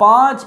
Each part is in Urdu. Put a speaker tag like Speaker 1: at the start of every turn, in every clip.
Speaker 1: 5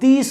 Speaker 1: 30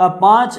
Speaker 1: 5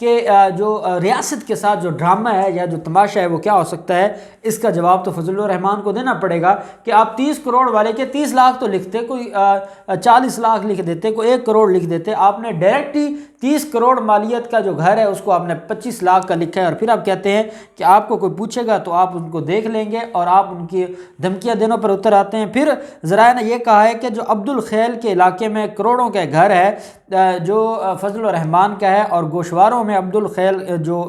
Speaker 1: کہ جو ریاست کے ساتھ جو ڈرامہ ہے یا جو تماشا ہے وہ کیا ہو سکتا ہے، اس کا جواب تو فضل الرحمان کو دینا پڑے گا کہ آپ 30 کروڑ والے کے 30 لاکھ تو لکھتے، کوئی 40 لاکھ لکھ دیتے، کوئی 1 کروڑ لکھ دیتے، آپ نے ڈائریکٹ ہی 30 کروڑ مالیت کا جو گھر ہے اس کو آپ نے 25 لاکھ کا لکھا ہے، اور پھر آپ کہتے ہیں کہ آپ کو کوئی پوچھے گا تو آپ ان کو دیکھ لیں گے، اور آپ ان کی دھمکیاں دینے پر اتر آتے ہیں۔ پھر ذرائع نے یہ کہا ہے کہ جو عبد الخیل کے علاقے میں کروڑوں کے گھر ہے جو فضل الرحمان کا ہے، اور گوشواروں میں عبد الخیل جو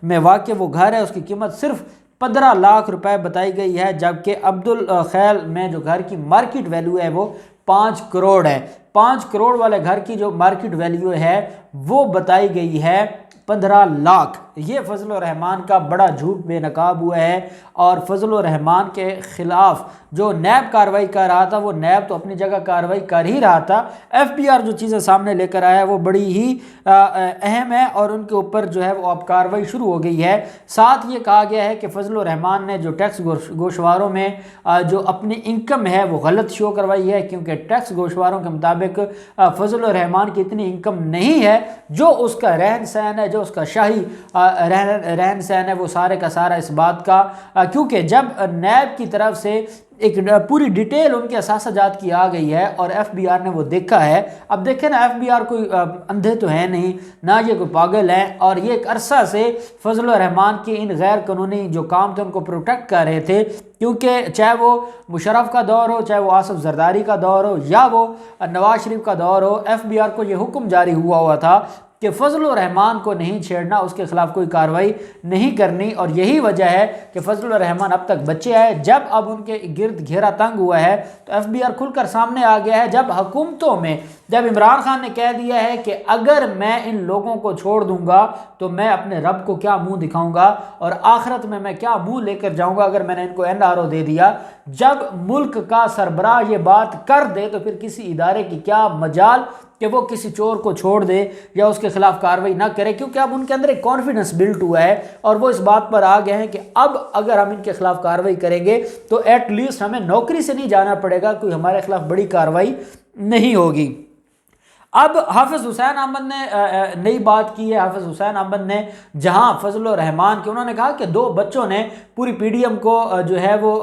Speaker 1: میں واقع وہ گھر ہے اس کی قیمت صرف 15 لاکھ روپے بتائی گئی ہے، جبکہ عبد الخیل میں جو گھر کی مارکیٹ ویلیو ہے وہ 5 کروڑ ہے۔ 5 کروڑ والے گھر کی جو مارکیٹ ویلیو ہے وہ بتائی گئی ہے 15 لاکھ۔ یہ فضل الرحمان کا بڑا جھوٹ بے نقاب ہوا ہے، اور فضل الرحمان کے خلاف جو نیب کارروائی کر رہا تھا وہ نیب تو اپنی جگہ کارروائی کر ہی رہا تھا، FBR جو چیزیں سامنے لے کر آیا ہے وہ بڑی ہی اہم ہے، اور ان کے اوپر جو ہے وہ اب کارروائی شروع ہو گئی ہے۔ ساتھ یہ کہا گیا ہے کہ فضل الرحمان نے جو ٹیکس گوشواروں میں جو اپنی انکم ہے وہ غلط شو کروائی ہے، کیونکہ ٹیکس گوشواروں کے مطابق فضل الرحمان کی اتنی انکم نہیں ہے، جو اس کا رہن سہن ہے، جو اس کا شاہی رہن سہن ہے، وہ سارے کا سارا اس بات کا، کیونکہ جب نیب کی طرف سے ایک پوری ڈیٹیل ان کے اثاثہ جات کی آ گئی ہے اور FBR نے وہ دیکھا ہے۔ اب دیکھیں نا، FBR کوئی اندھے تو ہے نہیں، نہ یہ کوئی پاگل ہیں، اور یہ ایک عرصہ سے فضل الرحمان کے ان غیر قانونی جو کام تھے ان کو پروٹیکٹ کر رہے تھے، کیونکہ چاہے وہ مشرف کا دور ہو، چاہے وہ آصف زرداری کا دور ہو، یا وہ نواز شریف کا دور ہو، FBR کو یہ حکم جاری ہوا تھا کہ فضل الرحمان کو نہیں چھیڑنا، اس کے خلاف کوئی کارروائی نہیں کرنی، اور یہی وجہ ہے کہ فضل الرحمان اب تک بچے آئے۔ جب اب ان کے گرد گھیرا تنگ ہوا ہے تو FBR کھل کر سامنے آ گیا ہے، جب حکومتوں میں جب عمران خان نے کہہ دیا ہے کہ اگر میں ان لوگوں کو چھوڑ دوں گا تو میں اپنے رب کو کیا منہ دکھاؤں گا، اور آخرت میں کیا منہ لے کر جاؤں گا اگر میں نے ان کو NRO دے دیا۔ جب ملک کا سربراہ یہ بات کر دے تو پھر کسی ادارے کی کیا مجال کہ وہ کسی چور کو چھوڑ دے یا اس کے خلاف کارروائی نہ کرے، کیونکہ اب ان کے اندر ایک کانفیڈنس بلٹ ہوا ہے، اور وہ اس بات پر آ گئے ہیں کہ اب اگر ہم ان کے خلاف کارروائی کریں گے تو ایٹ لیسٹ ہمیں نوکری سے نہیں جانا پڑے گا، کوئی ہمارے خلاف بڑی کارروائی نہیں ہوگی۔ اب حافظ حسین احمد نے نئی بات کی ہے۔ حافظ حسین احمد نے جہاں فضل الرحمان کے انہوں نے کہا کہ 2 بچوں نے پوری PDM کو جو ہے وہ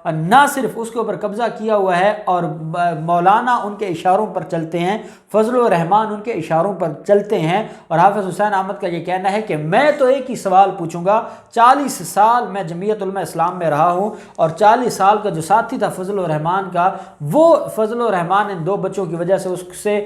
Speaker 1: نہ صرف اس کے اوپر قبضہ کیا ہوا ہے، اور مولانا ان کے اشاروں پر چلتے ہیں، فضل الرحمان ان کے اشاروں پر چلتے ہیں، اور حافظ حسین احمد کا یہ کہنا ہے کہ میں تو ایک ہی سوال پوچھوں گا، 40 سال میں جمعیت علماء اسلام میں رہا ہوں، اور 40 سال کا جو ساتھی تھا فضل الرحمان کا، وہ فضل الرحمان ان 2 بچوں کی وجہ سے اس سے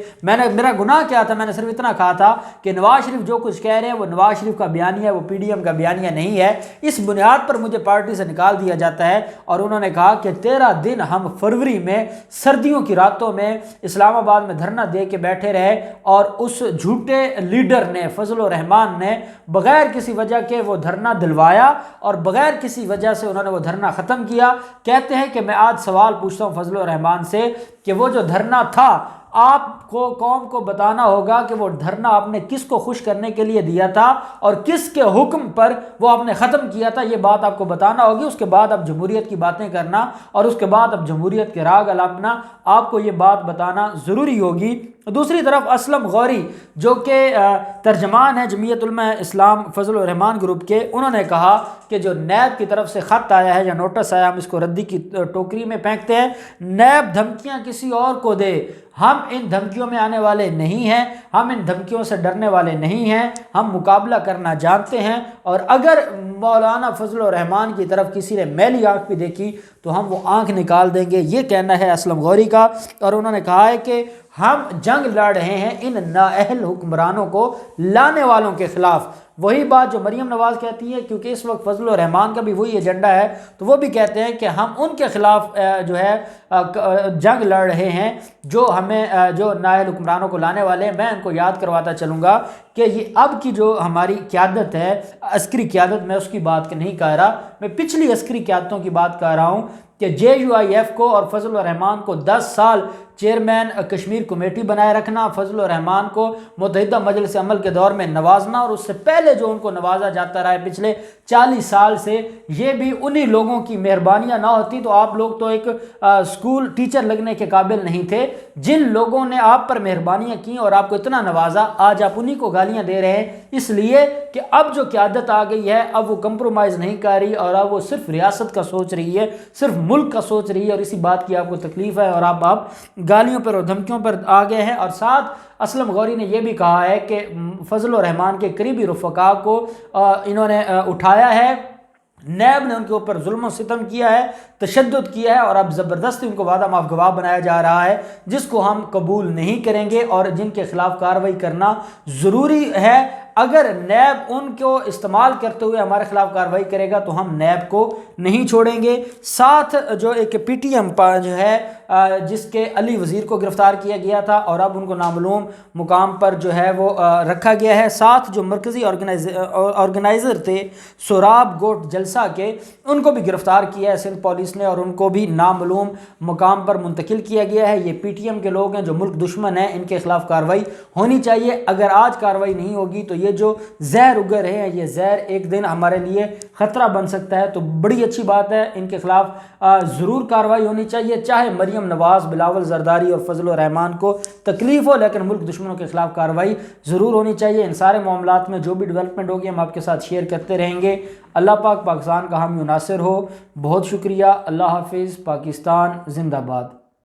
Speaker 1: میرا گناہ کیا تھا؟ میں نے صرف اتنا کہا تھا کہ نواز شریف جو کچھ کہہ رہے ہیں وہ نواز شریف کا بیانیہ ہے، وہ PDM کا بیانیہ نہیں ہے، اس بنیاد پر مجھے پارٹی سے نکال دیا جاتا ہے۔ اور انہوں نے کہا کہ 13 دن ہم فروری میں سردیوں کی راتوں میں اسلام آباد میں دھرنا دے کے بیٹھے رہے، اور اس جھوٹے لیڈر نے فضل الرحمان نے بغیر کسی وجہ کے وہ دھرنا دلوایا، اور بغیر کسی وجہ سے انہوں نے وہ دھرنا ختم کیا۔ کہتے ہیں کہ میں آج سوال پوچھتا ہوں فضل الرحمان سے کہ وہ جو دھرنا تھا، آپ کو قوم کو بتانا ہوگا کہ وہ دھرنا آپ نے کس کو خوش کرنے کے لیے دیا تھا اور کس کے حکم پر وہ آپ نے ختم کیا تھا، یہ بات آپ کو بتانا ہوگی۔ اس کے بعد اب جمہوریت کی باتیں کرنا، اور اس کے بعد اب جمہوریت کے راگ الاپنا، آپ کو یہ بات بتانا ضروری ہوگی۔ دوسری طرف اسلم غوری جو کہ ترجمان ہیں جمعیت علماء اسلام فضل الرحمان گروپ کے، انہوں نے کہا کہ جو نیب کی طرف سے خط آیا ہے یا نوٹس آیا، ہم اس کو ردی کی ٹوکری میں پھینکتے ہیں، نیب دھمکیاں کسی اور کو دے، ہم ان دھمکیوں میں آنے والے نہیں ہیں، ہم ان دھمکیوں سے ڈرنے والے نہیں ہیں، ہم مقابلہ کرنا جانتے ہیں، اور اگر مولانا فضل الرحمان کی طرف کسی نے میلی آنکھ بھی دیکھی تو ہم وہ آنکھ نکال دیں گے، یہ کہنا ہے اسلم غوری کا۔ اور انہوں نے کہا ہے کہ ہم جنگ لڑ رہے ہیں ان نااہل حکمرانوں کو لانے والوں کے خلاف، وہی بات جو مریم نواز کہتی ہے، کیونکہ اس وقت فضل الرحمان کا بھی وہی ایجنڈا ہے، تو وہ بھی کہتے ہیں کہ ہم ان کے خلاف جو ہے جنگ لڑ رہے ہیں جو ہمیں جو نااہل حکمرانوں کو لانے والے ہیں۔ میں ان کو یاد کرواتا چلوں گا کہ یہ اب کی جو ہماری قیادت ہے، عسکری قیادت، میں اس کی بات نہیں کہہ رہا، میں پچھلی عسکری قیادتوں کی بات کر رہا ہوں کہ JUIF کو اور فضل الرحمان کو 10 سال چیئرمین کشمیر کمیٹی بنائے رکھنا، فضل الرحمان کو متحدہ مجلس عمل کے دور میں نوازنا، اور اس سے پہلے جو ان کو نوازا جاتا رہا ہے پچھلے 40 سال سے، یہ بھی انہی لوگوں کی مہربانیاں نہ ہوتی تو آپ لوگ تو ایک اسکول ٹیچر لگنے کے قابل نہیں تھے۔ جن لوگوں نے آپ پر مہربانیاں کی اور آپ کو اتنا نوازا، آج آپ انہی کو گالیاں دے رہے ہیں، اس لیے کہ اب جو قیادت آ گئی ہے اب وہ کمپرومائز نہیں کر رہی، اور اب وہ صرف ریاست کا سوچ رہی ہے، صرف ملک کا سوچ رہی ہے، اور اسی بات کی آپ کو تکلیف ہے اور آپ گالیوں پر اور دھمکیوں پر آ گئے ہیں۔ اور ساتھ اسلم غوری نے یہ بھی کہا ہے کہ فضل الرحمان کے قریبی رفقا کو انہوں نے اٹھایا ہے، نیب نے ان کے اوپر ظلم و ستم کیا ہے، تشدد کیا ہے، اور اب زبردستی ان کو وعدہ معاف گواہ بنایا جا رہا ہے، جس کو ہم قبول نہیں کریں گے اور جن کے خلاف کارروائی کرنا ضروری ہے۔ اگر نیب ان کو استعمال کرتے ہوئے ہمارے خلاف کارروائی کرے گا تو ہم نیب کو نہیں چھوڑیں گے۔ ساتھ جو ایک PTM جو ہے جس کے علی وزیر کو گرفتار کیا گیا تھا اور اب ان کو نامعلوم مقام پر جو ہے وہ رکھا گیا ہے، ساتھ جو مرکزی آرگنائزر تھے سوراب گوٹ جلسہ کے، ان کو بھی گرفتار کیا ہے سندھ پولیس نے اور ان کو بھی نامعلوم مقام پر منتقل کیا گیا ہے۔ یہ PTM کے لوگ ہیں جو ملک دشمن ہیں، ان کے خلاف کارروائی ہونی چاہیے۔ اگر آج کارروائی نہیں ہوگی تو یہ جو زہر اگر ہے، یہ زہر ایک دن ہمارے لیے خطرہ بن سکتا ہے۔ تو بڑی اچھی بات ہے، ان کے خلاف ضرور کارروائی ہونی چاہیے، چاہے مریم نواز، بلاول زرداری اور فضل الرحمان کو تکلیف ہو، لیکن ملک دشمنوں کے خلاف کارروائی ضرور ہونی چاہیے۔ ان سارے معاملات میں جو بھی ڈیولپمنٹ ہوگی ہم آپ کے ساتھ شیئر کرتے رہیں گے۔ اللہ پاک پاکستان کا حامی و ناصر ہو۔ بہت شکریہ۔ اللہ حافظ۔ پاکستان زندہ باد۔